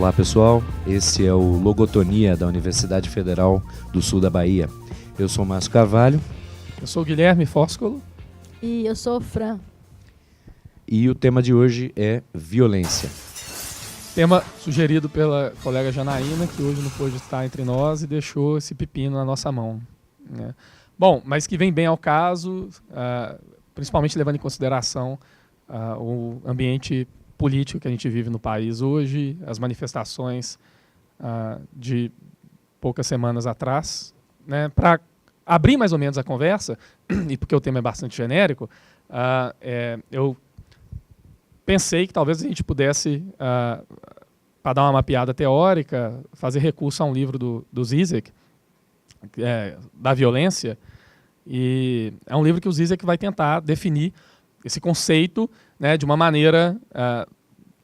Olá pessoal, esse é o Logotonia da Universidade Federal do Sul da Bahia. Eu sou o Márcio Carvalho. Eu sou o Guilherme Fóscolo. E eu sou o Fran. E o tema de hoje é violência. Tema sugerido pela colega Janaína, que hoje não pôde estar entre nós e deixou esse pepino na nossa mão, né? Bom, mas que vem bem ao caso, principalmente levando em consideração o ambiente político que a gente vive no país hoje, as manifestações de poucas semanas atrás, né? Para abrir mais ou menos a conversa, e porque o tema é bastante genérico, eu pensei que talvez a gente pudesse, para dar uma mapeada teórica, fazer recurso a um livro do Zizek, da violência, e é um livro que o Zizek vai tentar definir esse conceito, né, de uma maneira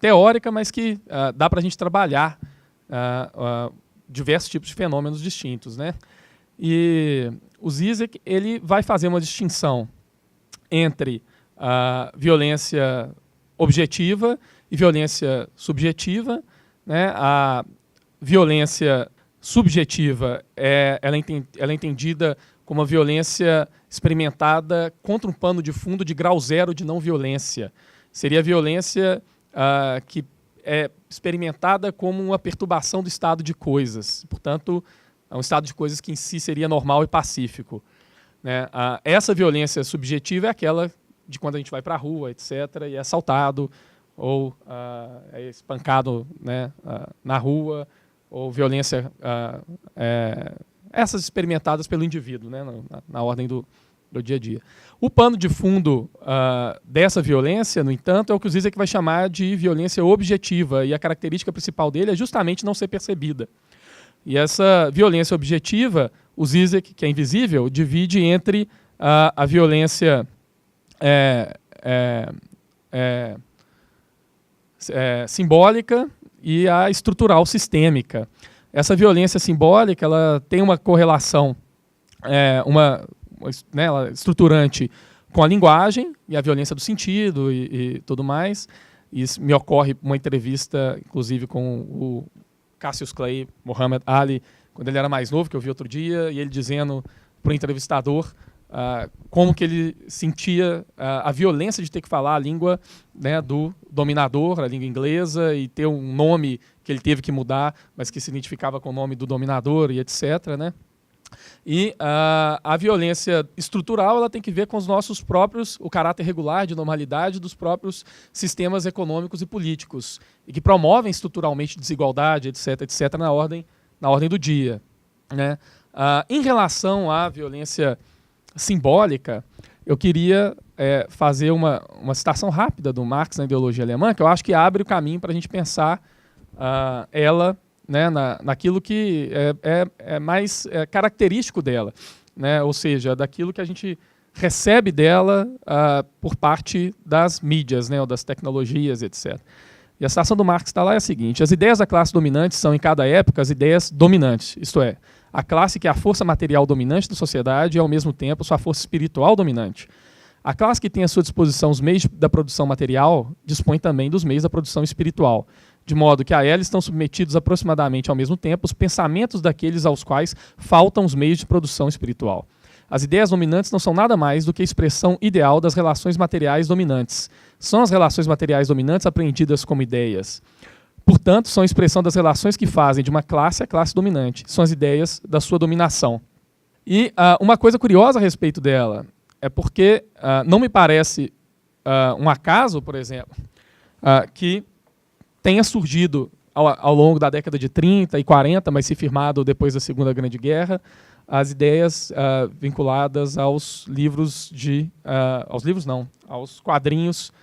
teórica, mas que dá para a gente trabalhar diversos tipos de fenômenos distintos, né? E o Zizek ele vai fazer uma distinção entre violência objetiva e violência subjetiva, né? A violência subjetiva ela é entendida como uma violência experimentada contra um pano de fundo de grau zero de não violência. Seria a violência que é experimentada como uma perturbação do estado de coisas. Portanto, é um estado de coisas que em si seria normal e pacífico, né? Essa violência subjetiva é aquela de quando a gente vai para a rua, etc., e é assaltado, ou é espancado, né, na rua, ou violência, essas experimentadas pelo indivíduo, né, na ordem do dia a dia. O pano de fundo dessa violência, no entanto, é o que o Zizek vai chamar de violência objetiva, e a característica principal dele é justamente não ser percebida. E essa violência objetiva, o Zizek, que é invisível, divide entre a violência simbólica e a estrutural sistêmica. Essa violência simbólica ela tem uma correlação ela estruturante com a linguagem e a violência do sentido e tudo mais. Isso me ocorre uma entrevista, inclusive, com o Cassius Clay Muhammad Ali, quando ele era mais novo, que eu vi outro dia, e ele dizendo para o entrevistador como que ele sentia a violência de ter que falar a língua, né, do dominador, a língua inglesa, e ter um nome que ele teve que mudar, mas que se identificava com o nome do dominador e etc., né? E a violência estrutural ela tem que ver com os nossos próprios, o caráter regular de normalidade dos próprios sistemas econômicos e políticos, e que promovem estruturalmente desigualdade, etc., etc., na ordem do dia, né? Em relação à violência simbólica, eu queria fazer uma citação rápida do Marx na ideologia alemã, que eu acho que abre o caminho para a gente pensar ela, né, naquilo que é mais característico dela, né, ou seja, daquilo que a gente recebe dela por parte das mídias, né, ou das tecnologias, etc. E a citação do Marx está lá é a seguinte: as ideias da classe dominante são, em cada época, as ideias dominantes, isto é, a classe que é a força material dominante da sociedade e, ao mesmo tempo, sua força espiritual dominante. A classe que tem à sua disposição os meios da produção material dispõe também dos meios da produção espiritual, de modo que a ela estão submetidos aproximadamente ao mesmo tempo os pensamentos daqueles aos quais faltam os meios de produção espiritual. As ideias dominantes não são nada mais do que a expressão ideal das relações materiais dominantes. São as relações materiais dominantes apreendidas como ideias. Portanto, são a expressão das relações que fazem de uma classe a classe dominante. São as ideias da sua dominação. E uma coisa curiosa a respeito dela é porque não me parece um acaso, por exemplo, que tenha surgido ao longo da década de 30 e 40, mas se firmado depois da Segunda Grande Guerra, as ideias vinculadas aos livros aos quadrinhos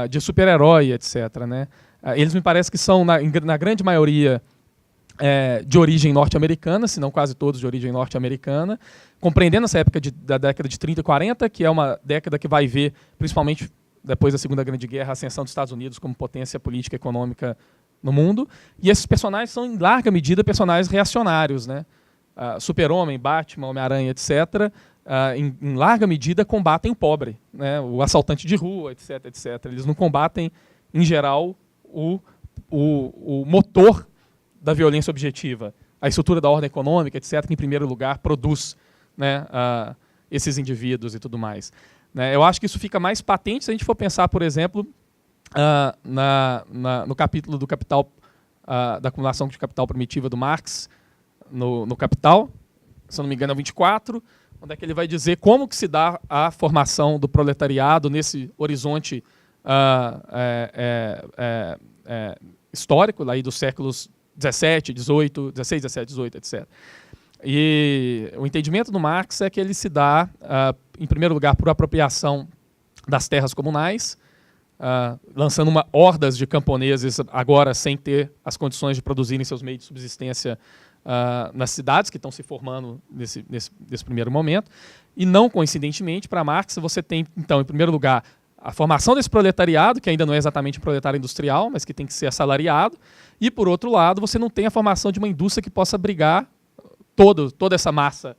de super-herói, etc., né? Eles me parece que são, na grande maioria, de origem norte-americana, se não quase todos de origem norte-americana, compreendendo essa época da década de 30 e 40, que é uma década que vai ver, principalmente depois da Segunda Grande Guerra, a ascensão dos Estados Unidos como potência política e econômica no mundo. E esses personagens são, em larga medida, personagens reacionários, né? Super-Homem, Batman, Homem-Aranha, etc., em larga medida combatem o pobre, né? O assaltante de rua, etc., etc. Eles não combatem, em geral, o o motor da violência objetiva, a estrutura da ordem econômica, etc., que, em primeiro lugar, produz, né, esses indivíduos e tudo mais. Né? Eu acho que isso fica mais patente se a gente for pensar, por exemplo, no capítulo do Capital, da acumulação de capital primitiva do Marx, no Capital, se eu não me engano é o 24, onde é que ele vai dizer como que se dá a formação do proletariado nesse horizonte histórico, lá aí dos séculos 17, 18, 16, 17, 18, etc. E o entendimento do Marx é que ele se dá, em primeiro lugar, por apropriação das terras comunais, lançando hordas de camponeses, agora sem ter as condições de produzirem seus meios de subsistência nas cidades que estão se formando nesse primeiro momento. E não coincidentemente, para Marx, você tem, então, em primeiro lugar, a formação desse proletariado, que ainda não é exatamente um proletário industrial, mas que tem que ser assalariado, e, por outro lado, você não tem a formação de uma indústria que possa abrigar toda essa massa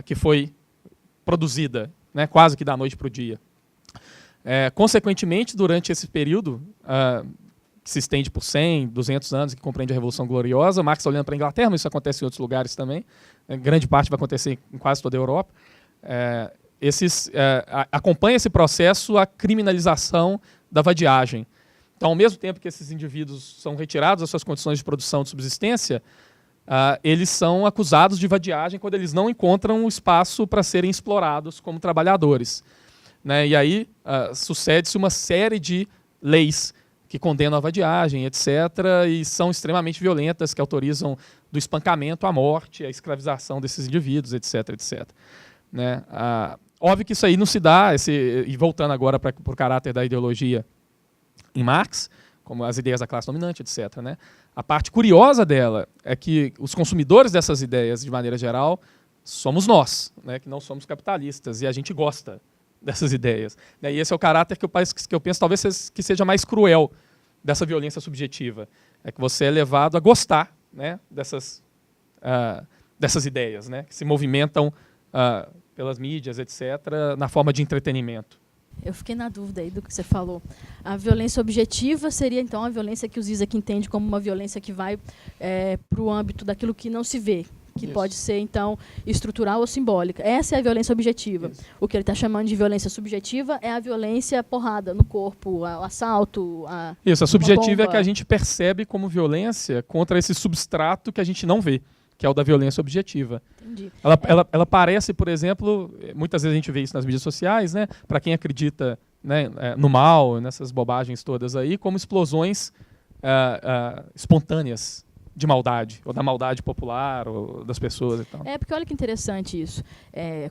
que foi produzida, né, quase que da noite para o dia. Consequentemente, durante esse período, que se estende por 100, 200 anos, que compreende a Revolução Gloriosa, Marx está olhando para a Inglaterra, mas isso acontece em outros lugares também, grande parte vai acontecer em quase toda a Europa, acompanha esse processo a criminalização da vadiagem. Então, ao mesmo tempo que esses indivíduos são retirados das suas condições de produção de subsistência, eles são acusados de vadiagem quando eles não encontram espaço para serem explorados como trabalhadores. Né? E aí sucede-se uma série de leis que condenam a vadiagem, etc., e são extremamente violentas, que autorizam do espancamento à morte, à escravização desses indivíduos, etc., etc. Né? Óbvio que isso aí não se dá, e voltando agora para o caráter da ideologia em Marx, como as ideias da classe dominante, etc., né? A parte curiosa dela é que os consumidores dessas ideias, de maneira geral, somos nós, né, que não somos capitalistas, e a gente gosta dessas ideias. E esse é o caráter que eu penso talvez que seja mais cruel dessa violência subjetiva. É que você é levado a gostar, né, dessas ideias, né, que se movimentam pelas mídias, etc., na forma de entretenimento. Eu fiquei na dúvida aí do que você falou. A violência objetiva seria, então, a violência que o Zizek entende como uma violência que vai para o âmbito daquilo que não se vê, que Isso. pode ser, então, estrutural ou simbólica. Essa é a violência objetiva. Isso. O que ele está chamando de violência subjetiva é a violência porrada no corpo, o assalto, Isso, a subjetiva é que a gente percebe como violência contra esse substrato que a gente não vê, que é o da violência objetiva. Entendi. Ela parece, por exemplo, muitas vezes a gente vê isso nas mídias sociais, né, para quem acredita, né, no mal, nessas bobagens todas aí, como explosões espontâneas de maldade, ou da maldade popular, ou das pessoas e tal. Porque olha que interessante isso.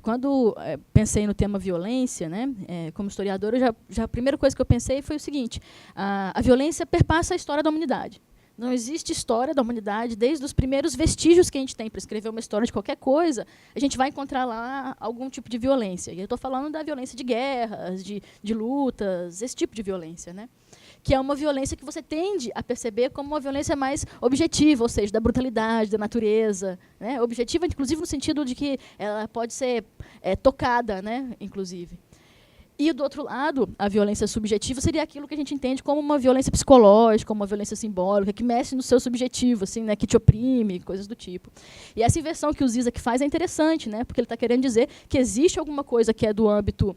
Quando pensei no tema violência, né, como historiadora, a primeira coisa que eu pensei foi o seguinte: a violência perpassa a história da humanidade. Não existe história da humanidade, desde os primeiros vestígios que a gente tem para escrever uma história de qualquer coisa, a gente vai encontrar lá algum tipo de violência. E eu estou falando da violência de guerras, de lutas, esse tipo de violência, né? Que é uma violência que você tende a perceber como uma violência mais objetiva, ou seja, da brutalidade, da natureza. Né? Objetiva, inclusive, no sentido de que ela pode ser tocada, né? Inclusive. E, do outro lado, a violência subjetiva seria aquilo que a gente entende como uma violência psicológica, como uma violência simbólica, que mexe no seu subjetivo, assim, né, que te oprime, coisas do tipo. E essa inversão que o Zizek faz é interessante, né, porque ele está querendo dizer que existe alguma coisa que é do âmbito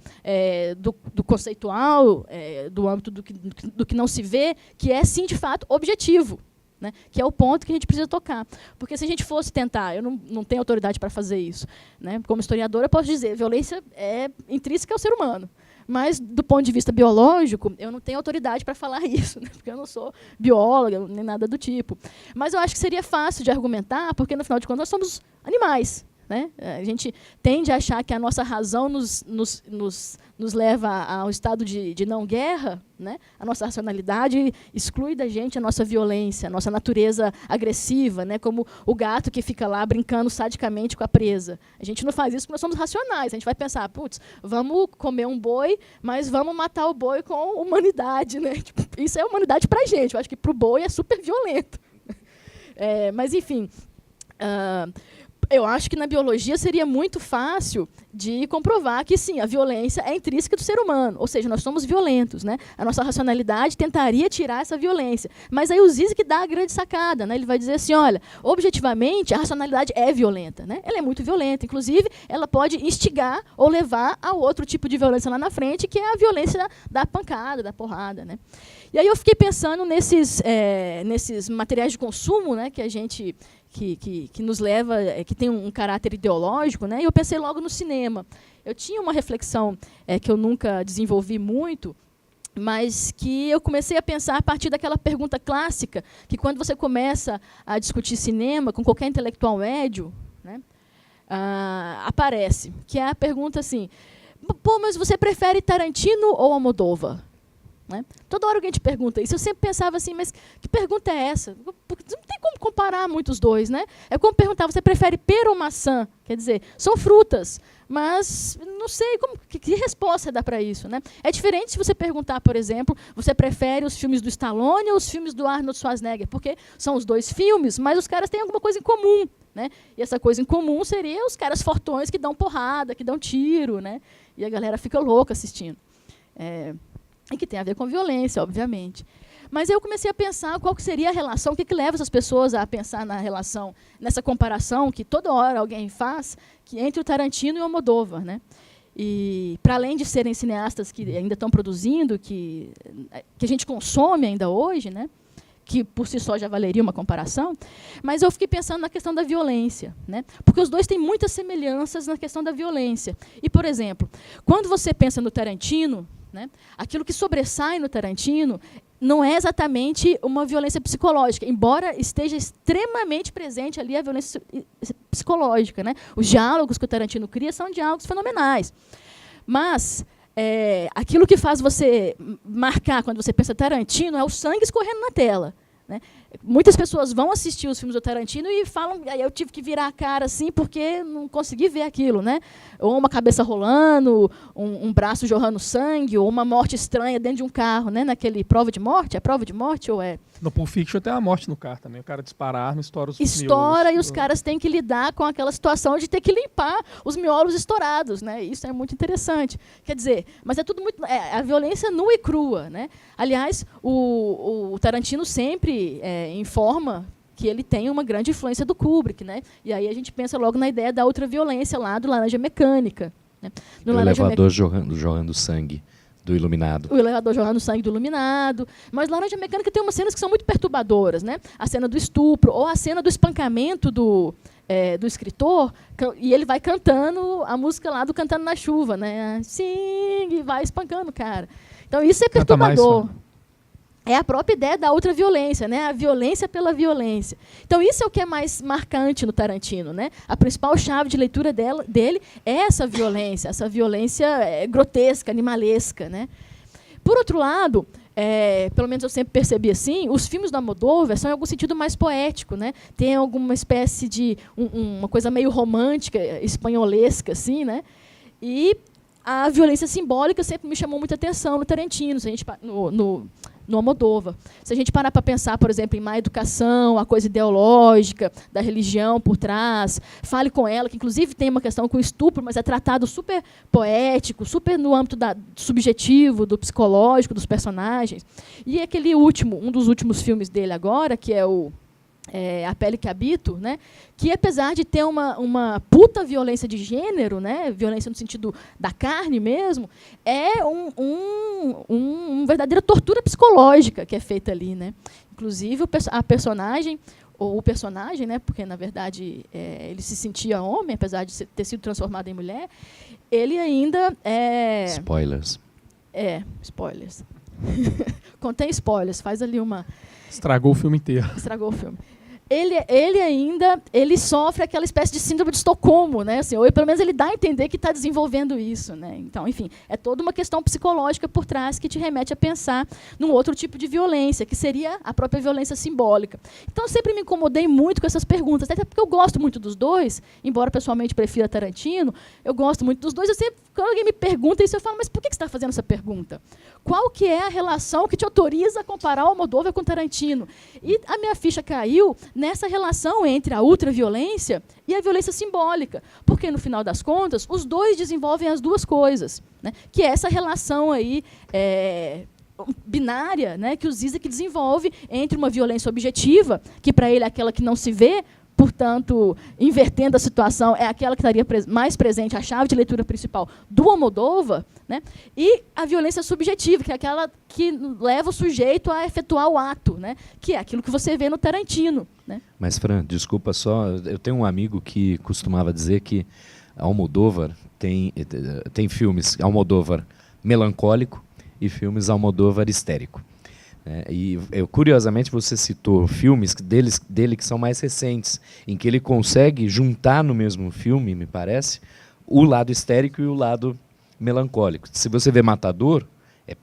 do conceitual, do âmbito do que não se vê, que é, sim, de fato, objetivo. Né, que é o ponto que a gente precisa tocar. Porque se a gente fosse tentar, eu não tenho autoridade para fazer isso, né, como historiadora eu posso dizer, violência é intrínseca ao ser humano. Mas, do ponto de vista biológico, eu não tenho autoridade para falar isso, né? Porque eu não sou bióloga, nem nada do tipo. Mas eu acho que seria fácil de argumentar, porque, no final de contas, nós somos animais. Né? A gente tende a achar que a nossa razão nos leva ao estado de não-guerra, né? A nossa racionalidade exclui da gente a nossa violência, a nossa natureza agressiva, né? Como o gato que fica lá brincando sadicamente com a presa. A gente não faz isso porque nós somos racionais. A gente vai pensar, putz, vamos comer um boi, mas vamos matar o boi com humanidade. Né? Tipo, isso é humanidade para a gente. Eu acho que para o boi é super violento. Mas, enfim... Eu acho que na biologia seria muito fácil de comprovar que, sim, a violência é intrínseca do ser humano. Ou seja, nós somos violentos, né? A nossa racionalidade tentaria tirar essa violência. Mas aí o Zizek dá a grande sacada, né? Ele vai dizer assim, olha, objetivamente, a racionalidade é violenta, né? Ela é muito violenta. Inclusive, ela pode instigar ou levar a outro tipo de violência lá na frente, que é a violência da pancada, da porrada, né? E aí eu fiquei pensando nesses materiais de consumo, né, que a gente que nos leva, que tem um caráter ideológico, né? E eu pensei logo no cinema. Eu tinha uma reflexão que eu nunca desenvolvi muito, mas que eu comecei a pensar a partir daquela pergunta clássica, que quando você começa a discutir cinema com qualquer intelectual médio, né, aparece, que é a pergunta assim, pô, mas você prefere Tarantino ou Almodóvar? Né? Toda hora alguém te pergunta isso. Eu sempre pensava assim, mas que pergunta é essa? Porque não tem como comparar muito os dois. Né? É como perguntar, você prefere pera ou maçã? Quer dizer, são frutas, mas não sei que resposta dá para isso. Né? É diferente se você perguntar, por exemplo, você prefere os filmes do Stallone ou os filmes do Arnold Schwarzenegger? Porque são os dois filmes, mas os caras têm alguma coisa em comum. Né? E essa coisa em comum seria os caras fortões que dão porrada, que dão tiro, né? E a galera fica louca assistindo. E que tem a ver com violência, obviamente. Mas eu comecei a pensar qual que seria a relação, o que leva essas pessoas a pensar na relação, nessa comparação que toda hora alguém faz, que entre o Tarantino e o Almodóvar. Né? E, para além de serem cineastas que ainda estão produzindo, que a gente consome ainda hoje, né? Que por si só já valeria uma comparação, mas eu fiquei pensando na questão da violência, né? Porque os dois têm muitas semelhanças na questão da violência. E, por exemplo, quando você pensa no Tarantino, né, aquilo que sobressai no Tarantino não é exatamente uma violência psicológica, embora esteja extremamente presente ali a violência psicológica. Né? Os diálogos que o Tarantino cria são diálogos fenomenais. Mas aquilo que faz você marcar quando você pensa Tarantino é o sangue escorrendo na tela. Né? Muitas pessoas vão assistir os filmes do Tarantino e falam, aí eu tive que virar a cara assim porque não consegui ver aquilo, né? Ou uma cabeça rolando, um braço jorrando sangue, ou uma morte estranha dentro de um carro, né? Naquele Prova de Morte, é Prova de Morte ou é? No Pulp Fiction tem a morte no carro também, o cara dispara a arma, estoura os miolos. Estoura e os caras têm que lidar com aquela situação de ter que limpar os miolos estourados, né? Isso é muito interessante. Quer dizer, mas é tudo muito a violência nua e crua, né? Aliás, o Tarantino sempre informa que ele tem uma grande influência do Kubrick, né? E aí a gente pensa logo na ideia da ultraviolência lá do Laranja Mecânica. Né? No elevador jorrando sangue do Iluminado. O elevador jorrando sangue do Iluminado. Mas Laranja Mecânica tem umas cenas que são muito perturbadoras, né? A cena do estupro ou a cena do espancamento do escritor, e ele vai cantando a música lá do Cantando na Chuva, né? Sim, e vai espancando o cara. Então isso é perturbador. É a própria ideia da ultraviolência, né? A violência pela violência. Então, isso é o que é mais marcante no Tarantino. Né? A principal chave de leitura dele é essa violência grotesca, animalesca. Né? Por outro lado, pelo menos eu sempre percebi assim, os filmes do Almodóvar são em algum sentido mais poético. Né? Tem alguma espécie de uma coisa meio romântica, espanholesca, assim, né? E a violência simbólica sempre me chamou muita atenção no Tarantino, no Almodóvar. Se a gente parar para pensar, por exemplo, em Má Educação, a coisa ideológica da religião por trás, Fale com Ela, que inclusive tem uma questão com estupro, mas é tratado super poético, super no âmbito do subjetivo, do psicológico dos personagens. E aquele um dos últimos filmes dele agora, que é A Pele que Habito, né? Que apesar de ter uma puta violência de gênero, né? Violência no sentido da carne mesmo, é uma verdadeira tortura psicológica que é feita ali. Né? Inclusive, a personagem, ou o personagem, né? Porque, na verdade, ele se sentia homem, apesar de ter sido transformado em mulher, ele ainda... Spoilers. Spoilers. Contém spoilers, faz ali uma... Estragou o filme inteiro. Estragou o filme. Ele sofre aquela espécie de síndrome de Estocolmo, né? Assim, ou pelo menos ele dá a entender que está desenvolvendo isso. Né? Então, enfim, é toda uma questão psicológica por trás que te remete a pensar num outro tipo de violência, que seria a própria violência simbólica. Então, eu sempre me incomodei muito com essas perguntas, até porque eu gosto muito dos dois, embora pessoalmente prefira Tarantino, eu gosto muito dos dois. Eu sempre, quando alguém me pergunta isso, eu falo, mas por que você está fazendo essa pergunta? Qual que é a relação que te autoriza a comparar o Almodóvar com Tarantino? E a minha ficha caiu nessa relação entre a ultraviolência e a violência simbólica, porque, no final das contas, os dois desenvolvem as duas coisas, né? Que é essa relação aí, binária, né, que o Zizek desenvolve entre uma violência objetiva, que para ele é aquela que não se vê, portanto, invertendo a situação, é aquela que estaria mais presente, a chave de leitura principal do Almodóvar, né, e a violência subjetiva, que é aquela que leva o sujeito a efetuar o ato, né, que é aquilo que você vê no Tarantino. Né. Mas, Fran, desculpa só, eu tenho um amigo que costumava dizer que Almodóvar tem filmes Almodóvar melancólico e filmes Almodóvar histérico. Curiosamente, você citou filmes dele que são mais recentes, em que ele consegue juntar no mesmo filme, me parece, o lado histérico e o lado melancólico. Se você vê Matador, é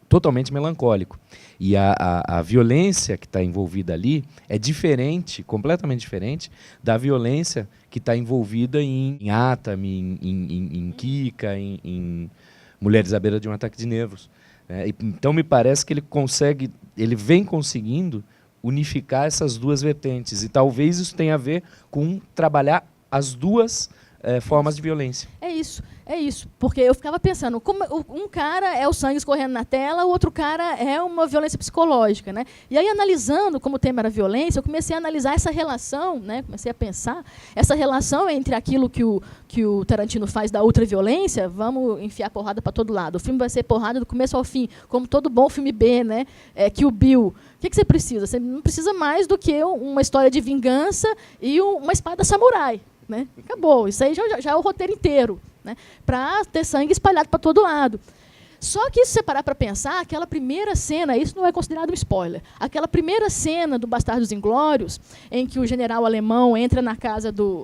totalmente melancólico. E a violência que está envolvida ali é diferente, completamente diferente, da violência que está envolvida em Atami, em Kika, em Mulheres à Beira de um Ataque de Nervos. Então, me parece que ele vem conseguindo unificar essas duas vertentes. E talvez isso tenha a ver com trabalhar as duas formas de violência. É isso. Porque eu ficava pensando, como um cara é o sangue escorrendo na tela, o outro cara é uma violência psicológica. Né? E aí, analisando como o tema era violência, eu comecei a analisar essa relação, né? Comecei a pensar essa relação entre aquilo que o Tarantino faz da ultraviolência, vamos enfiar porrada para todo lado. O filme vai ser porrada do começo ao fim, como todo bom filme B, né? Que o Bill. O que você precisa? Você não precisa mais do que uma história de vingança e uma espada samurai. Né? Acabou. Isso aí já é o roteiro inteiro, né? Para ter sangue espalhado para todo lado. Só que, se você parar para pensar, aquela primeira cena, isso não é considerado um spoiler, aquela primeira cena do Bastardos Inglórios, em que o general alemão entra na casa do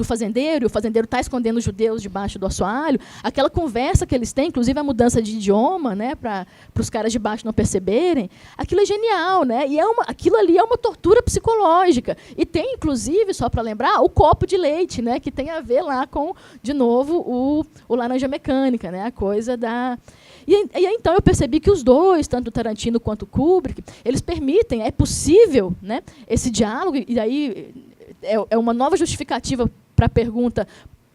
fazendeiro, e o fazendeiro está escondendo os judeus debaixo do assoalho, aquela conversa que eles têm, inclusive a mudança de idioma, né, para os caras de baixo não perceberem, aquilo é genial, né? E aquilo ali é uma tortura psicológica. E tem, inclusive, só para lembrar, o copo de leite, né, que tem a ver lá com, de novo, o Laranja Mecânica, né, a coisa da... E então eu percebi que os dois, tanto o Tarantino quanto o Kubrick, eles permitem, é possível, né, esse diálogo, e aí é uma nova justificativa para a pergunta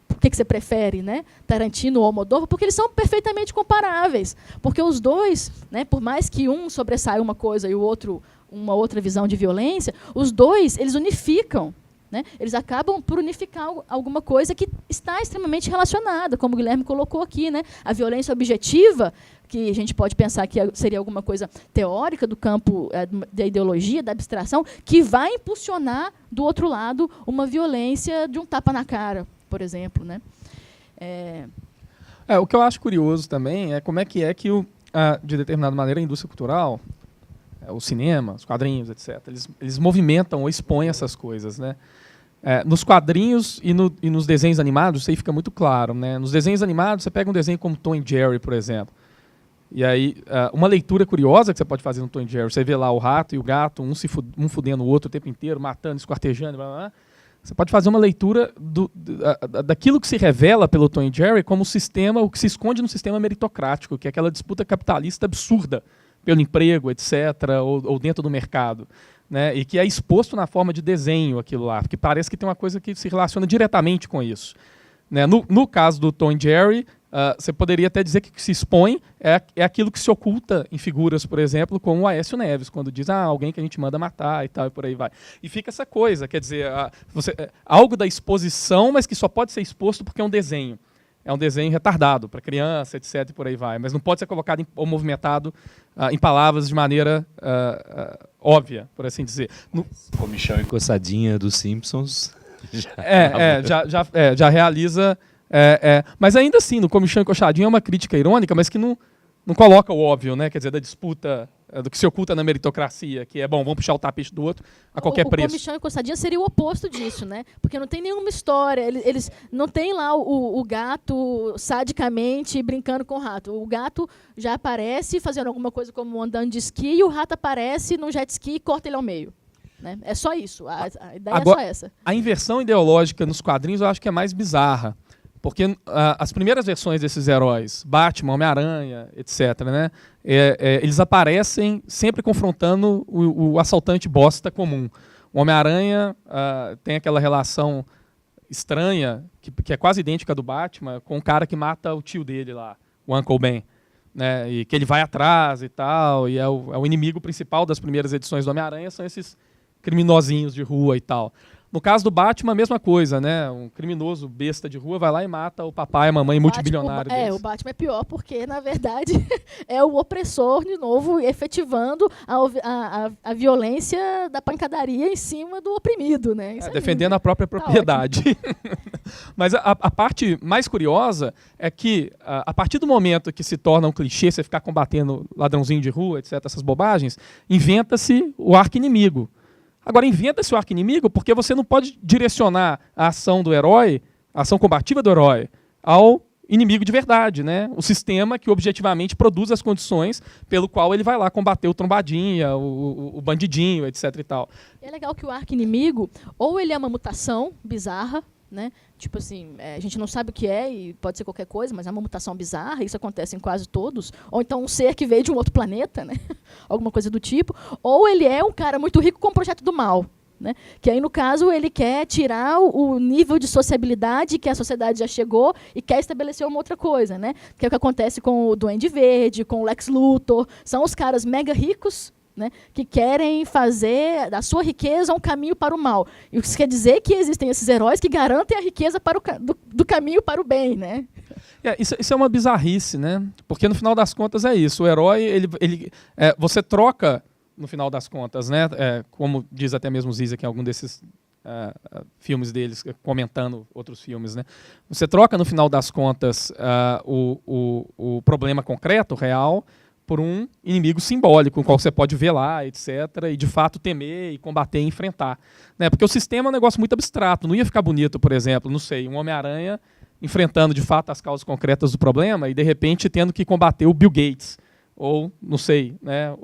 por que você prefere, né, Tarantino ou Almodóvar, porque eles são perfeitamente comparáveis. Porque os dois, né, por mais que um sobressaia uma coisa e o outro uma outra visão de violência, os dois eles unificam. Né? Eles acabam por unificar alguma coisa que está extremamente relacionada, como o Guilherme colocou aqui. Né? A violência objetiva, que a gente pode pensar que seria alguma coisa teórica do campo da ideologia, da abstração, que vai impulsionar, do outro lado, uma violência de um tapa na cara, por exemplo. Né? O que eu acho curioso também é como é que de determinada maneira, a indústria cultural, o cinema, os quadrinhos, etc., eles movimentam ou expõem essas coisas. Né? Nos quadrinhos e nos desenhos animados, isso aí fica muito claro. Né? Nos desenhos animados, você pega um desenho como Tom e Jerry, por exemplo. E aí, uma leitura curiosa que você pode fazer no Tom e Jerry, você vê lá o rato e o gato, um fudendo o outro o tempo inteiro, matando, esquartejando, blá, blá, blá. Você pode fazer uma leitura daquilo que se revela pelo Tom e Jerry como o que se esconde no sistema meritocrático, que é aquela disputa capitalista absurda pelo emprego, etc., ou dentro do mercado. Né? E que é exposto na forma de desenho aquilo lá, porque parece que tem uma coisa que se relaciona diretamente com isso. Né? No caso do Tom e Jerry, você poderia até dizer que o que se expõe é aquilo que se oculta em figuras, por exemplo, como o Aécio Neves, quando diz alguém que a gente manda matar e tal, e por aí vai. E fica essa coisa, quer dizer, algo da exposição, mas que só pode ser exposto porque é um desenho. É um desenho retardado para criança, etc., e por aí vai. Mas não pode ser colocado ou movimentado em palavras de maneira óbvia, por assim dizer. Comichão e Coçadinha dos Simpsons. Já realiza... mas ainda assim, no Comichão e Coçadinha é uma crítica irônica, mas que não coloca o óbvio, né? Quer dizer, da disputa, do que se oculta na meritocracia, que vamos puxar o tapete do outro a qualquer preço. O Comichão e Coçadinha seria o oposto disso, né? Porque não tem nenhuma história, eles não tem lá o gato sadicamente brincando com o rato. O gato já aparece fazendo alguma coisa como andando de esqui e o rato aparece num jet ski e corta ele ao meio. Né? É só isso, a ideia agora, é só essa. A inversão ideológica nos quadrinhos eu acho que é mais bizarra, Porque as primeiras versões desses heróis, Batman, Homem-Aranha, etc., né, eles aparecem sempre confrontando o assaltante bosta comum. O Homem-Aranha tem aquela relação estranha, que é quase idêntica do Batman, com o cara que mata o tio dele lá, o Uncle Ben. Né, e que ele vai atrás e tal, e é o inimigo principal das primeiras edições do Homem-Aranha, são esses criminosinhos de rua e tal. No caso do Batman, a mesma coisa, né? Um criminoso besta de rua vai lá e mata o papai e a mamãe multibilionário deles. O Batman é pior porque, na verdade, é o opressor, de novo, efetivando a violência da pancadaria em cima do oprimido, né? Defendendo a própria propriedade. Mas a parte mais curiosa é que, a partir do momento que se torna um clichê você ficar combatendo ladrãozinho de rua, etc., essas bobagens, inventa-se o arqui-inimigo. Agora, inventa-se o arqui-inimigo porque você não pode direcionar a ação do herói, a ação combativa do herói, ao inimigo de verdade, né? O sistema que objetivamente produz as condições pelo qual ele vai lá combater o trombadinha, o bandidinho, etc. e tal. É legal que o arqui-inimigo, ou ele é uma mutação bizarra, né? Tipo assim, a gente não sabe o que é e pode ser qualquer coisa, mas é uma mutação bizarra, isso acontece em quase todos. Ou então um ser que veio de um outro planeta, né? Alguma coisa do tipo. Ou ele é um cara muito rico com um projeto do mal, né? Que aí, no caso, ele quer tirar o nível de sociabilidade que a sociedade já chegou e quer estabelecer uma outra coisa, né? Que é o que acontece com o Duende Verde, com o Lex Luthor. São os caras mega ricos, né, que querem fazer da sua riqueza um caminho para o mal. Isso quer dizer que existem esses heróis que garantem a riqueza do caminho para o bem, né? Isso é uma bizarrice, né? Porque no final das contas é isso. O herói, você troca, no final das contas, né? Como diz até mesmo Zizek em algum desses filmes deles, comentando outros filmes, né? Você troca, no final das contas, o problema concreto, real, por um inimigo simbólico, o qual você pode ver lá, etc., e de fato temer e combater e enfrentar. Né? Porque o sistema é um negócio muito abstrato, não ia ficar bonito, por exemplo, não sei, um Homem-Aranha enfrentando de fato as causas concretas do problema e de repente tendo que combater o Bill Gates, ou, não sei, né,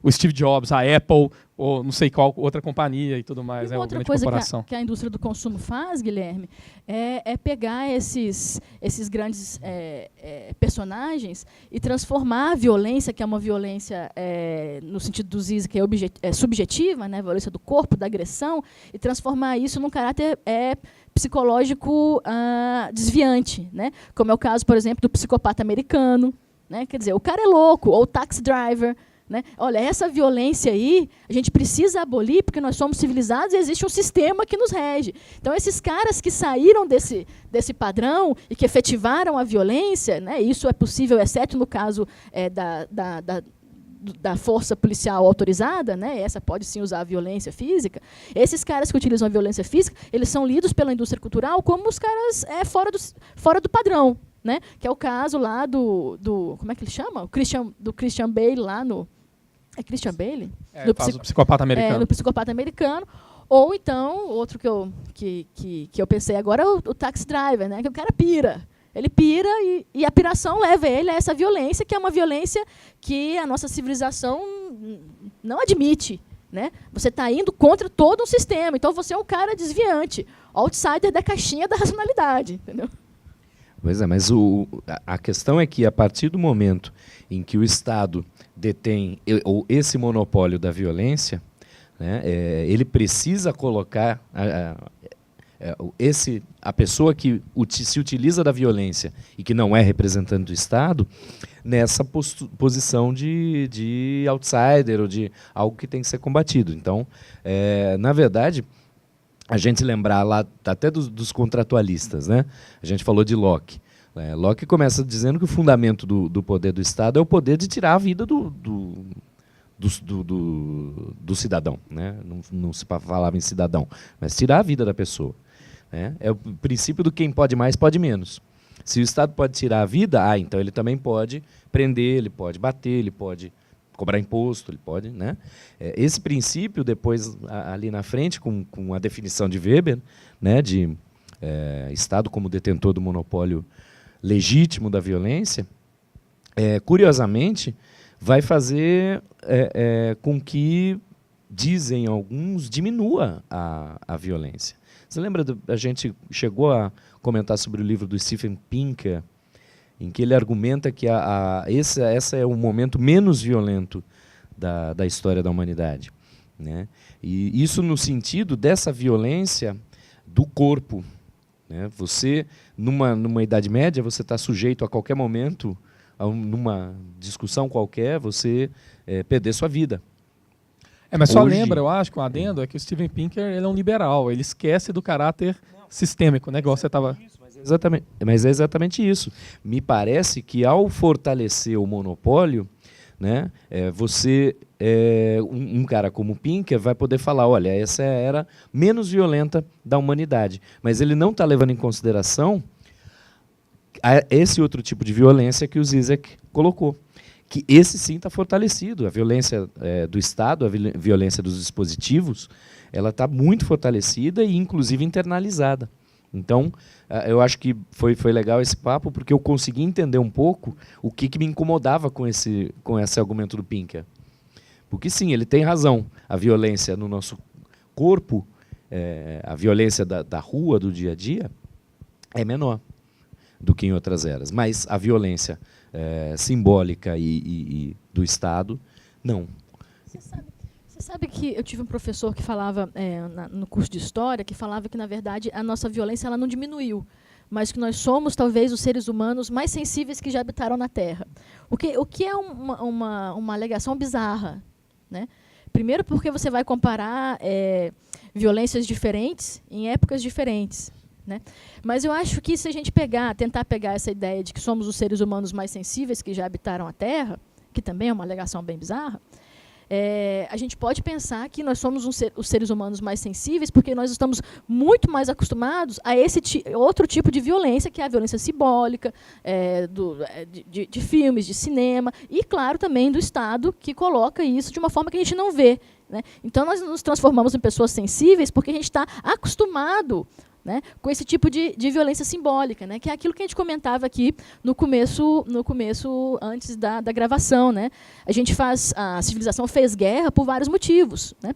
o Steve Jobs, a Apple, ou não sei qual outra companhia e tudo mais. E outra grande coisa corporação. que a indústria do consumo faz, Guilherme, é pegar esses grandes personagens e transformar a violência, que é uma violência, no sentido do Ziz, que é subjetiva, né, a violência do corpo, da agressão, e transformar isso num caráter psicológico desviante, né, como é o caso, por exemplo, do psicopata americano. Né? Quer dizer, o cara é louco, ou o taxi driver. Né? Olha, essa violência aí, a gente precisa abolir porque nós somos civilizados e existe um sistema que nos rege. Então, esses caras que saíram desse padrão e que efetivaram a violência, né? Isso é possível, exceto no caso da força policial autorizada, né? Essa pode sim usar a violência física. Esses caras que utilizam a violência física, eles são lidos pela indústria cultural como os caras fora do padrão. Né? Que é o caso lá do como é que ele chama? Do Christian Bale lá no... É Christian Bale? Do psicopata americano. No psicopata americano. Ou então, outro que eu pensei agora é o Taxi Driver, né? Que o cara pira. Ele pira e a piração leva ele a essa violência, que é uma violência que a nossa civilização não admite. Né? Você está indo contra todo um sistema. Então, você é um cara desviante. Outsider da caixinha da racionalidade. Entendeu? Pois é, mas a questão é que, a partir do momento em que o Estado detém esse monopólio da violência, né, ele precisa colocar a pessoa que se utiliza da violência e que não é representante do Estado nessa posição de outsider ou de algo que tem que ser combatido. Então, na verdade, a gente lembrar lá até dos contratualistas, né? A gente falou de Locke. Locke começa dizendo que o fundamento do poder do Estado é o poder de tirar a vida do cidadão. Né? Não se falava em cidadão, mas tirar a vida da pessoa. Né? É o princípio do quem pode mais, pode menos. Se o Estado pode tirar a vida, então ele também pode prender, ele pode bater, ele pode cobrar imposto, ele pode, né? Esse princípio, depois, ali na frente, com a definição de Weber, né, de Estado como detentor do monopólio legítimo da violência, curiosamente, vai fazer com que, dizem alguns, diminua a violência. Você lembra, a gente chegou a comentar sobre o livro do Steven Pinker, em que ele argumenta que esse é o momento menos violento da história da humanidade, né? E isso no sentido dessa violência do corpo, né? Você, numa Idade Média, você está sujeito a qualquer momento, numa discussão qualquer, você perder sua vida. Mas só lembra, eu acho, com o adendo, é que o Steven Pinker ele é um liberal, ele esquece do caráter sistêmico, né? Igual você estava... Mas é exatamente isso. Me parece que, ao fortalecer o monopólio, né, um cara como Pinker vai poder falar, olha, essa é a era menos violenta da humanidade. Mas ele não está levando em consideração esse outro tipo de violência que o Zizek colocou. Que esse sim está fortalecido. A violência do Estado, a violência dos dispositivos, ela está muito fortalecida e, inclusive, internalizada. Então, eu acho que foi legal esse papo, porque eu consegui entender um pouco o que me incomodava com esse argumento do Pinker. Porque, sim, ele tem razão. A violência no nosso corpo, a violência da rua, do dia a dia, é menor do que em outras eras. Mas a violência simbólica e do Estado, não. Você sabe que eu tive um professor que falava, no curso de História, que falava que, na verdade, a nossa violência ela não diminuiu, mas que nós somos, talvez, os seres humanos mais sensíveis que já habitaram na Terra. O que é uma alegação bizarra, né? Primeiro porque você vai comparar violências diferentes em épocas diferentes, né? Mas eu acho que se a gente tentar pegar essa ideia de que somos os seres humanos mais sensíveis que já habitaram a Terra, que também é uma alegação bem bizarra, a gente pode pensar que nós somos os seres humanos mais sensíveis porque nós estamos muito mais acostumados a esse outro tipo de violência, que é a violência simbólica, de filmes, de cinema, e, claro, também do Estado, que coloca isso de uma forma que a gente não vê, né? Então, nós nos transformamos em pessoas sensíveis porque a gente está acostumado, né, com esse tipo de violência simbólica, né, que é aquilo que a gente comentava aqui no começo antes da gravação, né? A civilização fez guerra por vários motivos, né?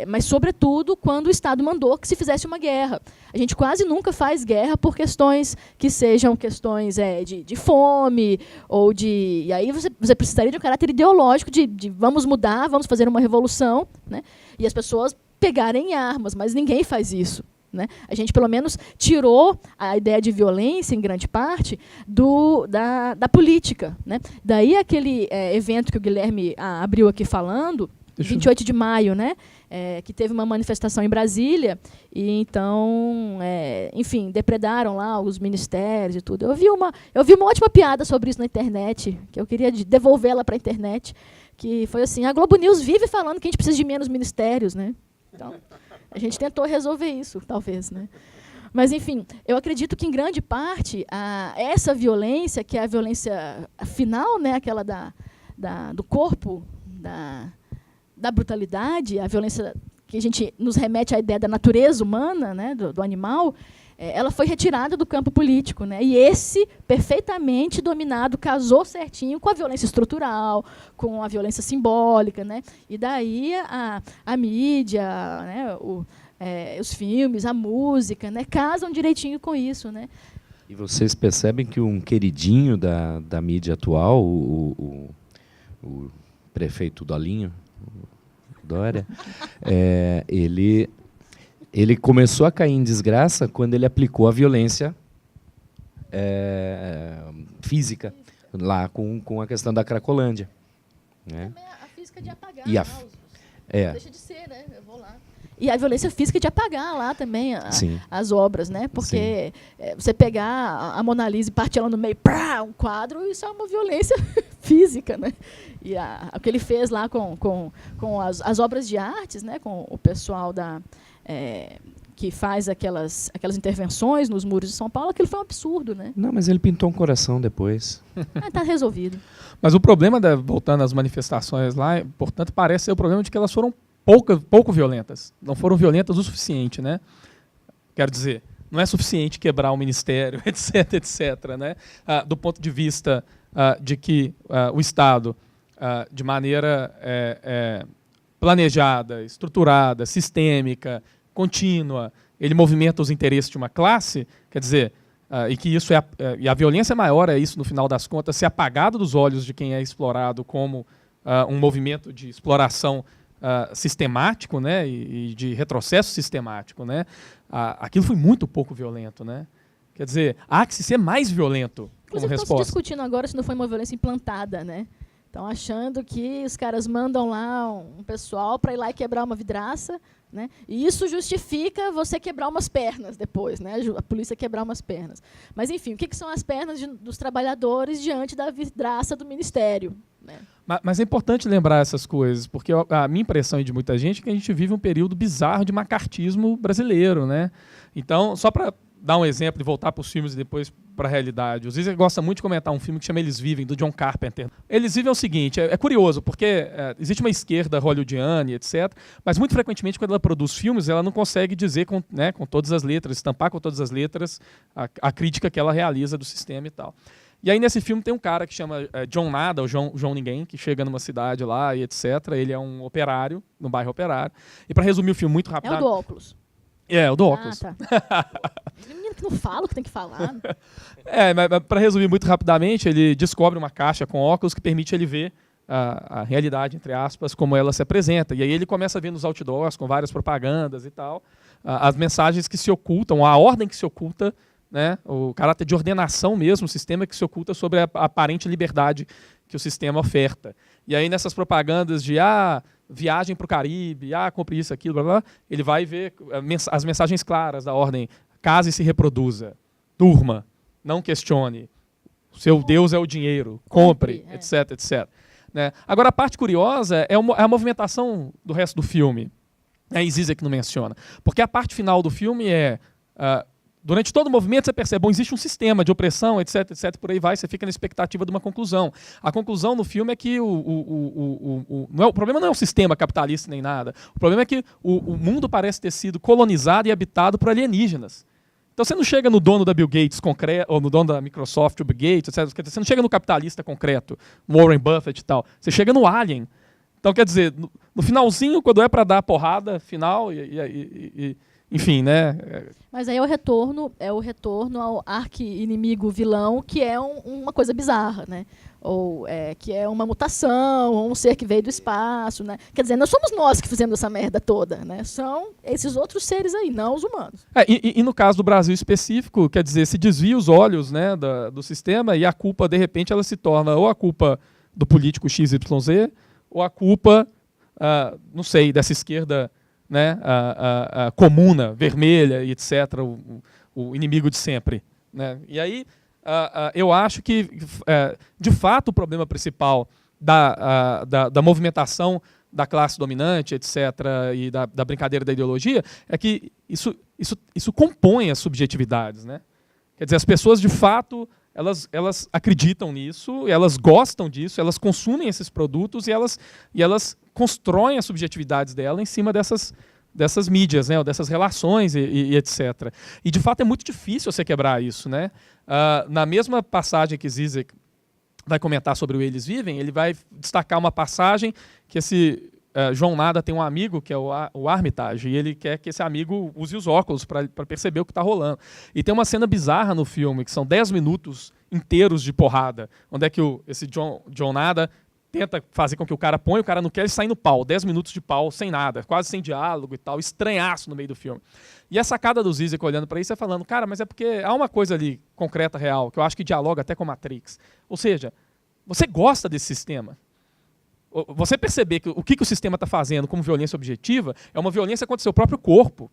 Mas, sobretudo, quando o Estado mandou que se fizesse uma guerra. A gente quase nunca faz guerra por questões que sejam questões de fome, ou de... E aí você precisaria de um caráter ideológico de vamos mudar, vamos fazer uma revolução, né, e as pessoas pegarem armas, mas ninguém faz isso, né? A gente, pelo menos, tirou a ideia de violência, em grande parte, da política, né? Daí aquele evento que o Guilherme abriu aqui falando, 28 de maio, né? Que teve uma manifestação em Brasília, e então, enfim, depredaram lá os ministérios e tudo. Eu vi uma ótima piada sobre isso na internet, que eu queria devolvê-la para a internet, que foi assim: a Globo News vive falando que a gente precisa de menos ministérios, né? Então, a gente tentou resolver isso, talvez, né? Mas, enfim, eu acredito que, em grande parte, essa violência, que é a violência final, né, aquela do corpo, da brutalidade, a violência que a gente nos remete à ideia da natureza humana, né, do animal, ela foi retirada do campo político, né? E esse, perfeitamente dominado, casou certinho com a violência estrutural, com a violência simbólica, né? E daí a mídia, né, os filmes, a música, né, casam direitinho com isso, né? E vocês percebem que um queridinho da mídia atual, o prefeito Dolinho, Dória, ele começou a cair em desgraça quando ele aplicou a violência física, lá com a questão da Cracolândia, né? Também a física de apagar, deixa de ser, né? Eu vou lá. E a violência física de apagar lá também as obras, né? Porque você pegar a Mona Lisa e partir ela no meio, um quadro, isso é uma violência física, né? E o que ele fez lá com as obras de artes, né? Com o pessoal que faz aquelas intervenções nos muros de São Paulo, aquilo foi um absurdo, né? Não, mas ele pintou um coração depois. Está resolvido. Mas o problema, voltando às manifestações lá, portanto, parece ser o problema de que elas foram pouco violentas. Não foram violentas o suficiente, né? Quero dizer, não é suficiente quebrar o ministério, etc., etc., né? Do ponto de vista de que o Estado, de maneira planejada, estruturada, sistêmica, contínua, ele movimenta os interesses de uma classe, quer dizer, e que isso e a violência maior é isso, no final das contas, ser apagado dos olhos de quem é explorado como um movimento de exploração sistemático, né, e de retrocesso sistemático, né, aquilo foi muito pouco violento, né? Quer dizer, há que se ser mais violento como resposta. Estão se discutindo agora se não foi uma violência implantada, né? Estão achando que os caras mandam lá um pessoal para ir lá e quebrar uma vidraça, né? E isso justifica você quebrar umas pernas depois, né? A polícia quebrar umas pernas. Mas, enfim, o que são as pernas dos trabalhadores diante da vidraça do Ministério? Né? Mas é importante lembrar essas coisas, porque a minha impressão e de muita gente é que a gente vive um período bizarro de macartismo brasileiro, né? Então, só para dar um exemplo e voltar para os filmes e depois para a realidade. O Zizek gosta muito de comentar um filme que chama Eles Vivem, do John Carpenter. Eles Vivem é o seguinte, é curioso, porque existe uma esquerda hollywoodiana, etc., mas muito frequentemente quando ela produz filmes, ela não consegue dizer com todas as letras, estampar com todas as letras a crítica que ela realiza do sistema e tal. E aí nesse filme tem um cara que chama John Nada, ou João Ninguém, que chega numa cidade lá e etc. Ele é um operário, no bairro operário. E para resumir o filme muito rápido... É o do óculos. É, o do óculos. Tá. Menino que não fala o que tem que falar. Mas para resumir muito rapidamente, ele descobre uma caixa com óculos que permite ele ver a realidade, entre aspas, como ela se apresenta. E aí ele começa a ver nos outdoors, com várias propagandas e tal, as mensagens que se ocultam, a ordem que se oculta, né, o caráter de ordenação mesmo, o sistema que se oculta sobre a aparente liberdade que o sistema oferta. E aí nessas propagandas de viagem para o Caribe, compre isso, aquilo, blá, blá, ele vai ver as mensagens claras da ordem: case e se reproduza, durma, não questione, seu Deus é o dinheiro, compre, etc, etc. Né? Agora, a parte curiosa é a movimentação do resto do filme. Aí Zizek não menciona. Porque a parte final do filme durante todo o movimento você percebe, bom, existe um sistema de opressão, etc, etc, por aí vai, você fica na expectativa de uma conclusão. A conclusão no filme é que o problema não é o sistema capitalista nem nada. O problema é que o mundo parece ter sido colonizado e habitado por alienígenas. Então você não chega no dono da Bill Gates concreto, ou no dono da Microsoft, o Bill Gates, etc. Você não chega no capitalista concreto, Warren Buffett e tal. Você chega no alien. Então, quer dizer, no finalzinho, quando é para dar a porrada final, enfim, né? Mas aí é o retorno ao arqui-inimigo vilão, que é uma coisa bizarra, né? Ou que é uma mutação, ou um ser que veio do espaço, né? Quer dizer, não somos nós que fizemos essa merda toda, né? São esses outros seres aí, não os humanos. E no caso do Brasil específico, quer dizer, se desvia os olhos, né, do sistema, e a culpa, de repente, ela se torna ou a culpa do político XYZ, ou a culpa, não sei, dessa esquerda, né, a comuna, vermelha e etc., o inimigo de sempre. Né? E aí eu acho que, de fato, o problema principal da movimentação da classe dominante, etc., e da brincadeira da ideologia, é que isso compõe as subjetividades. Né? Quer dizer, as pessoas, de fato, elas acreditam nisso, elas gostam disso, elas consumem esses produtos e elas constroem as subjetividades dela em cima dessas mídias, né, ou dessas relações e etc. E, de fato, é muito difícil você quebrar isso. Né? Na mesma passagem que Zizek vai comentar sobre o Eles Vivem, ele vai destacar uma passagem que esse João Nada tem um amigo, que é o Armitage, e ele quer que esse amigo use os óculos para perceber o que está rolando. E tem uma cena bizarra no filme, que são 10 minutos inteiros de porrada, onde é que esse João Nada tenta fazer com que o cara ponha, o cara não quer, ele sai no pau, 10 minutos de pau, sem nada, quase sem diálogo e tal, estranhaço no meio do filme. E a sacada do Zizek olhando para isso é falando, cara, mas é porque há uma coisa ali, concreta, real, que eu acho que dialoga até com Matrix. Ou seja, você gosta desse sistema. Você perceber que o que o sistema está fazendo como violência objetiva é uma violência contra o seu próprio corpo,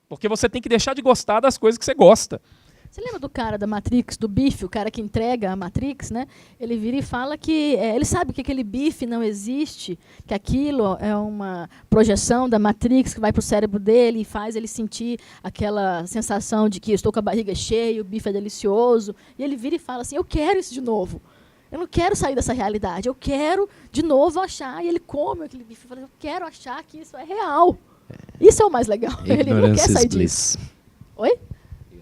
porque você tem que deixar de gostar das coisas que você gosta. Você lembra do cara da Matrix, do Biff, o cara que entrega a Matrix, né? Ele vira e fala que ele sabe que aquele bife não existe, que aquilo é uma projeção da Matrix que vai para o cérebro dele e faz ele sentir aquela sensação de que eu estou com a barriga cheia, o bife é delicioso. E ele vira e fala assim, eu quero isso de novo. Eu não quero sair dessa realidade, eu quero de novo achar. E ele come aquele bife e fala, eu quero achar que isso é real. Isso é o mais legal. Ele não quer sair disso. Oi?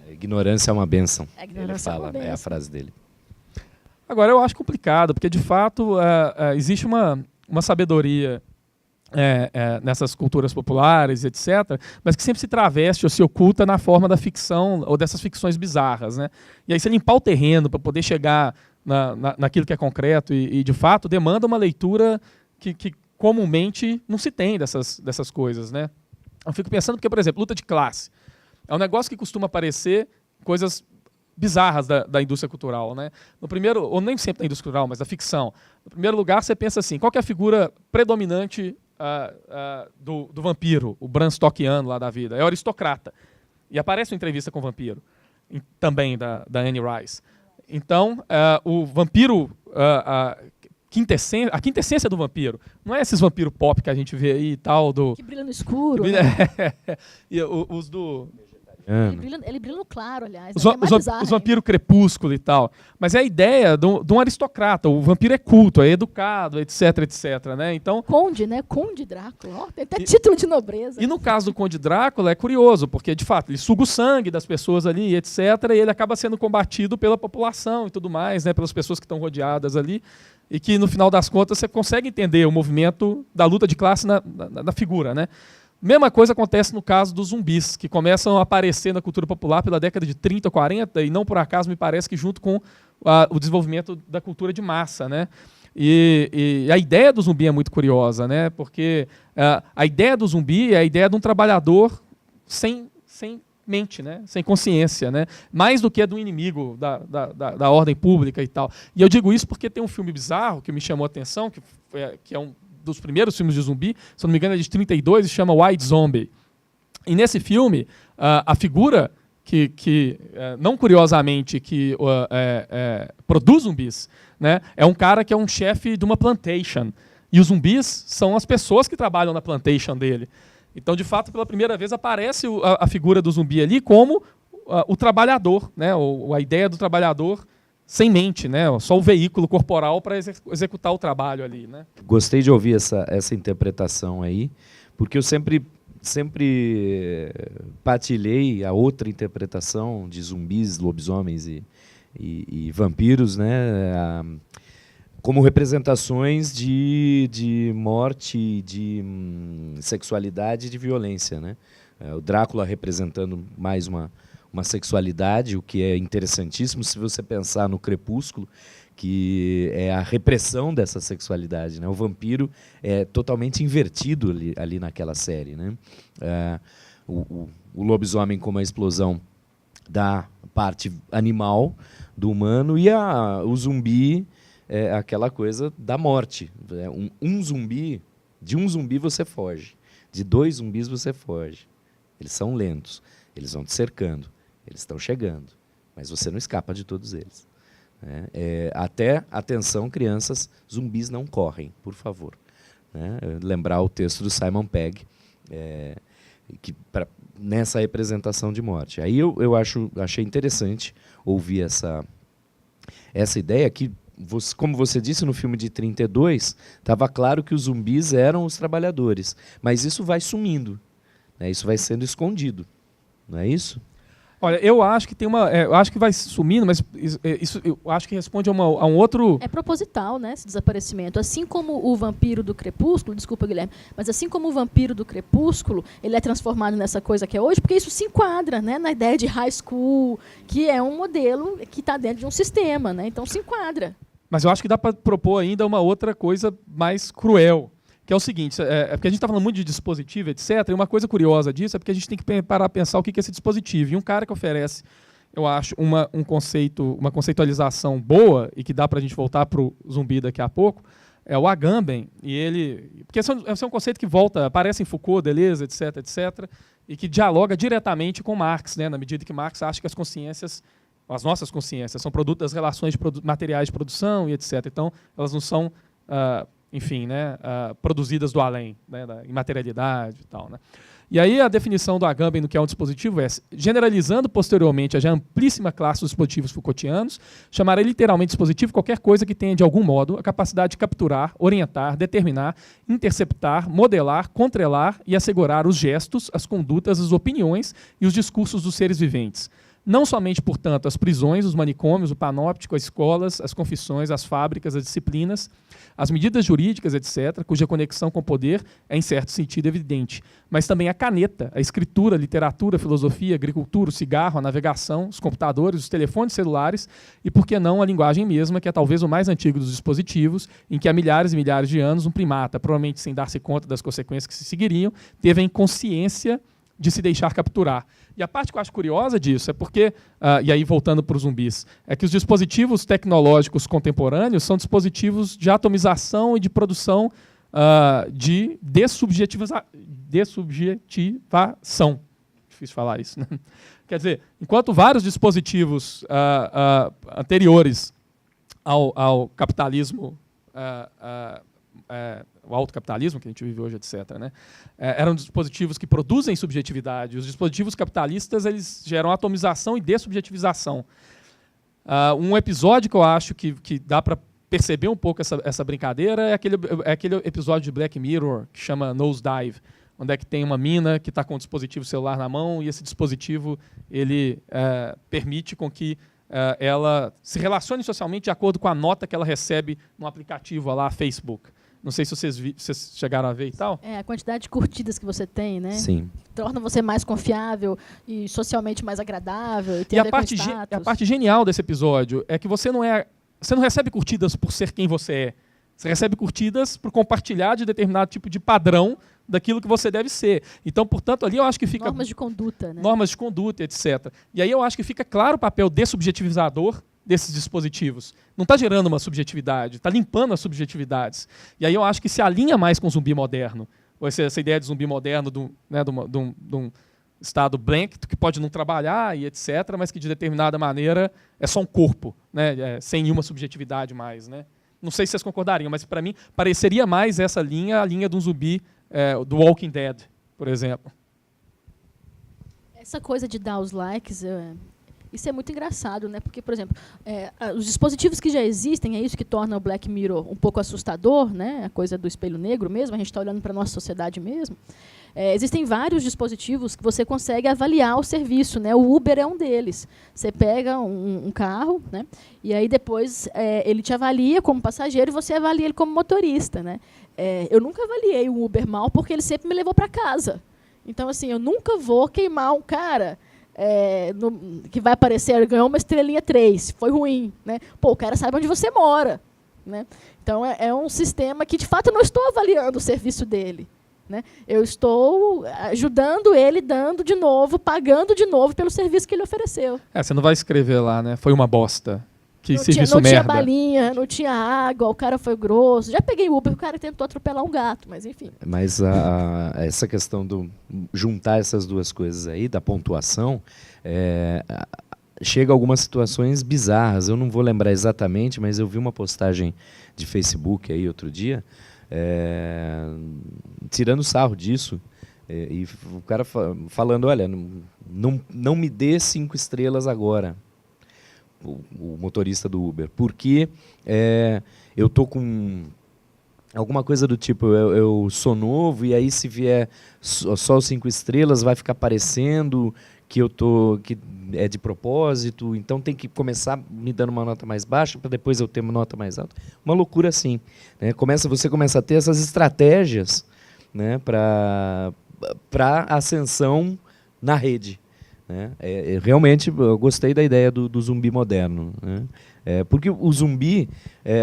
Ignorância é uma bênção. Ele fala, é a frase dele. Agora, eu acho complicado, porque, de fato, existe uma sabedoria nessas culturas populares, etc., mas que sempre se traveste ou se oculta na forma da ficção ou dessas ficções bizarras, né? E aí você limpar o terreno para poder chegar naquilo que é concreto e, de fato, demanda uma leitura que comumente não se tem dessas coisas, né? Eu fico pensando porque, por exemplo, luta de classe é um negócio que costuma aparecer coisas bizarras da indústria cultural, né? No primeiro, ou nem sempre da indústria cultural, mas da ficção. No primeiro lugar, você pensa assim, qual que é a figura predominante do vampiro, o Bram Stokeriano lá da vida? É o aristocrata. E aparece uma entrevista com o vampiro, também da Anne Rice. Então, o vampiro, a quintessência do vampiro, não é esses vampiros pop que a gente vê aí e tal. Que brilha no escuro. Né? E os do... Ele brilha no claro, aliás. Os vampiros crepúsculo e tal. Mas é a ideia de um aristocrata. O vampiro é culto, é educado, etc, etc. Né? Então, Conde, né? Conde Drácula. Tem até título de nobreza. E no caso do Conde Drácula é curioso, porque, de fato, ele suga o sangue das pessoas ali, etc. E ele acaba sendo combatido pela população e tudo mais, né? Pelas pessoas que estão rodeadas ali. E que, no final das contas, você consegue entender o movimento da luta de classe na figura, né? Mesma coisa acontece no caso dos zumbis, que começam a aparecer na cultura popular pela década de 30 ou 40, e não por acaso me parece que junto com o desenvolvimento da cultura de massa, né? E a ideia do zumbi é muito curiosa, né? Porque a ideia do zumbi é a ideia de um trabalhador sem mente, né? Sem consciência, né? Mais do que a do inimigo da ordem pública e tal. E eu digo isso porque tem um filme bizarro que me chamou a atenção, que é um dos primeiros filmes de zumbi, se não me engano é de 32, e se chama White Zombie. E nesse filme, a figura que não curiosamente, que produz zumbis, né, é um cara que é um chefe de uma plantation. E os zumbis são as pessoas que trabalham na plantation dele. Então, de fato, pela primeira vez aparece a figura do zumbi ali como o trabalhador, né, a ideia do trabalhador sem mente, né? Só o veículo corporal para executar o trabalho ali, né? Gostei de ouvir essa interpretação aí, porque eu sempre partilhei a outra interpretação de zumbis, lobisomens e vampiros, né? Como representações de morte, de sexualidade e de violência, né? O Drácula representando mais uma sexualidade, o que é interessantíssimo se você pensar no Crepúsculo, que é a repressão dessa sexualidade, né? O vampiro é totalmente invertido ali naquela série, né? O lobisomem como a explosão da parte animal do humano e o zumbi é aquela coisa da morte. De um zumbi você foge, de 2 zumbis você foge. Eles são lentos, eles vão te cercando. Eles estão chegando, mas você não escapa de todos eles. Até, atenção, crianças, zumbis não correm, por favor. Né? Lembrar o texto do Simon Pegg, nessa representação de morte. Aí eu achei interessante ouvir essa ideia que, como você disse, no filme de 32, estava claro que os zumbis eram os trabalhadores, mas isso vai sumindo, né? Isso vai sendo escondido, não é isso? Olha, eu acho que eu acho que vai sumindo, mas isso eu acho que responde a um outro... É proposital, né, esse desaparecimento. Assim como o vampiro do Crepúsculo, desculpa, Guilherme, mas assim como o vampiro do Crepúsculo, ele é transformado nessa coisa que é hoje, porque isso se enquadra, né, na ideia de high school, que é um modelo que está dentro de um sistema, né, então se enquadra. Mas eu acho que dá para propor ainda uma outra coisa mais cruel, que é o seguinte, porque a gente está falando muito de dispositivo, etc., e uma coisa curiosa disso é porque a gente tem que parar a pensar o que é esse dispositivo. E um cara que oferece, eu acho, uma conceitualização boa, e que dá para a gente voltar para o zumbi daqui a pouco, é o Agamben. Porque esse é um conceito que aparece em Foucault, Deleuze, etc., etc., e que dialoga diretamente com Marx, né, na medida que Marx acha que as nossas consciências, são produto das relações materiais de produção e etc. Então, elas não são... enfim, né, produzidas do além, né, da imaterialidade e tal. Né. E aí a definição do Agamben no que é um dispositivo é, generalizando posteriormente a já amplíssima classe dos dispositivos Foucaultianos, chamará literalmente dispositivo qualquer coisa que tenha, de algum modo, a capacidade de capturar, orientar, determinar, interceptar, modelar, contrelar e assegurar os gestos, as condutas, as opiniões e os discursos dos seres viventes. não somente, portanto, as prisões, os manicômios, o panóptico, as escolas, as confissões, as fábricas, as disciplinas, as medidas jurídicas, etc., cuja conexão com o poder é, em certo sentido, evidente, mas também a caneta, a escritura, a literatura, a filosofia, a agricultura, o cigarro, a navegação, os computadores, os telefones celulares e, por que não, a linguagem mesma, que é talvez o mais antigo dos dispositivos, em que há milhares e milhares de anos um primata, provavelmente sem dar-se conta das consequências que se seguiriam, teve a inconsciência de se deixar capturar. E a parte que eu acho curiosa disso é porque, e aí voltando para os zumbis, é que os dispositivos tecnológicos contemporâneos são dispositivos de atomização e de produção de dessubjetivação. Difícil falar isso, né? Quer dizer, enquanto vários dispositivos anteriores ao capitalismo, o autocapitalismo que a gente vive hoje, etc., né? Eram dispositivos que produzem subjetividade. Os dispositivos capitalistas eles geram atomização e dessubjetivização. Um episódio que eu acho que dá para perceber um pouco essa brincadeira é aquele episódio de Black Mirror que chama Nosedive, onde é que tem uma mina que está com um dispositivo celular na mão e esse dispositivo ele permite com que ela se relacione socialmente de acordo com a nota que ela recebe no aplicativo lá, Facebook. Não sei se vocês chegaram a ver e tal. A quantidade de curtidas que você tem, né? Sim. Torna você mais confiável e socialmente mais agradável. E a parte genial desse episódio é que você não recebe curtidas por ser quem você é. Você recebe curtidas por compartilhar de determinado tipo de padrão daquilo que você deve ser. Então, portanto, ali eu acho que fica... Normas de conduta, né? Normas de conduta, etc. E aí eu acho que fica claro o papel dessubjetivizador desses dispositivos. Não está gerando uma subjetividade, está limpando as subjetividades. E aí eu acho que se alinha mais com o zumbi moderno. Ou essa ideia de zumbi moderno de um estado blank, que pode não trabalhar e etc., mas que de determinada maneira é só um corpo, né? Sem nenhuma subjetividade mais. Né? Não sei se vocês concordariam, mas para mim pareceria mais essa linha, a linha de um zumbi do Walking Dead, por exemplo. Essa coisa de dar os likes... Isso é muito engraçado, né? Porque, por exemplo, os dispositivos que já existem, é isso que torna o Black Mirror um pouco assustador, né? A coisa do espelho negro mesmo, a gente está olhando para a nossa sociedade mesmo. Existem vários dispositivos que você consegue avaliar o serviço, né? O Uber é um deles. Você pega um carro, né? E aí depois ele te avalia como passageiro e você avalia ele como motorista, né? Eu nunca avaliei o Uber mal porque ele sempre me levou para casa. Então, assim, eu nunca vou queimar um cara... que vai aparecer, ganhou uma estrelinha 3, foi ruim, né? Pô, o cara sabe onde você mora, né? Então é um sistema que de fato eu não estou avaliando o serviço dele, né? Eu estou ajudando ele, dando de novo, pagando de novo pelo serviço que ele ofereceu. Você não vai escrever lá, né? Foi uma bosta. Que não serviço não merda. Tinha balinha, não tinha água, o cara foi grosso. Já peguei Uber, o cara tentou atropelar um gato, mas enfim. Mas essa questão do juntar essas duas coisas aí, da pontuação, chega a algumas situações bizarras. Eu não vou lembrar exatamente, mas eu vi uma postagem de Facebook aí outro dia, tirando sarro disso, e o cara falando, olha, não me dê 5 estrelas agora. O motorista do Uber, porque eu tô com alguma coisa do tipo, eu sou novo e aí se vier só os 5 estrelas vai ficar parecendo que que é de propósito, então tem que começar me dando uma nota mais baixa para depois eu ter uma nota mais alta. Uma loucura assim, né? Você começa a ter essas estratégias, né, para ascensão na rede. Realmente eu gostei da ideia do zumbi moderno, né? Porque o zumbi,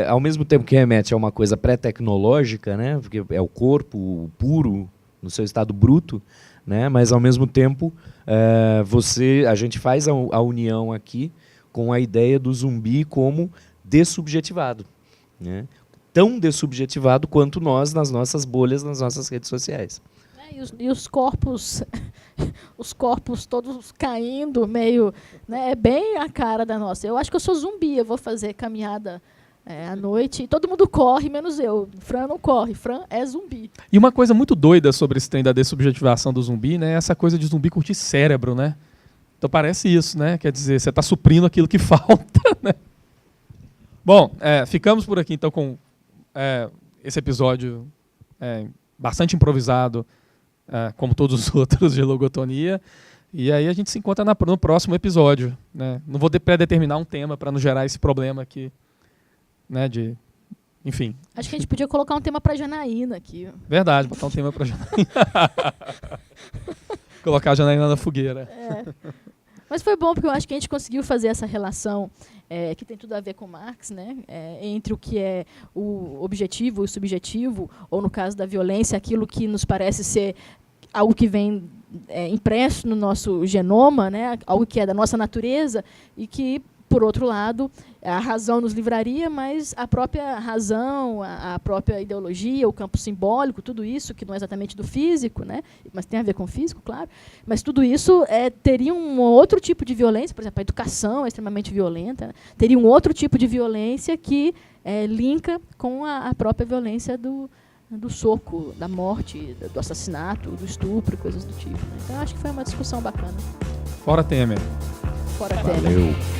ao mesmo tempo que remete a uma coisa pré-tecnológica, né? Porque é o corpo puro no seu estado bruto, né? Mas ao mesmo tempo a gente faz a união aqui com a ideia do zumbi como dessubjetivado, né? Tão dessubjetivado quanto nós nas nossas bolhas, nas nossas redes sociais. E os corpos todos caindo, meio... Né, é bem a cara da nossa. Eu acho que eu sou zumbi, eu vou fazer caminhada à noite e todo mundo corre, menos eu. Fran não corre, Fran é zumbi. E uma coisa muito doida sobre esse trem da dessubjetivação do zumbi, né, é essa coisa de zumbi curtir cérebro, né? Então parece isso, né? Quer dizer, você está suprindo aquilo que falta, né? Bom, ficamos por aqui então com esse episódio bastante improvisado, como todos os outros de logotonia. E aí a gente se encontra no próximo episódio, né? Não vou pré-determinar um tema para não gerar esse problema aqui, né? Enfim. Acho que a gente podia colocar um tema para Janaína aqui. Verdade, botar um tema para Janaína. Colocar a Janaína na fogueira. Mas foi bom, porque eu acho que a gente conseguiu fazer essa relação que tem tudo a ver com Marx, né? Entre o que é o objetivo e o subjetivo, ou no caso da violência, aquilo que nos parece ser algo que vem impresso no nosso genoma, né? Algo que é da nossa natureza e que, por outro lado, a razão nos livraria, mas a própria razão, a própria ideologia, o campo simbólico, tudo isso, que não é exatamente do físico, né? Mas tem a ver com o físico, claro, mas tudo isso teria um outro tipo de violência, por exemplo, a educação é extremamente violenta, né? Teria um outro tipo de violência que linka com a própria violência do soco, da morte, do assassinato, do estupro, coisas do tipo. Né? Então, acho que foi uma discussão bacana. Fora Temer. Fora Temer. Valeu.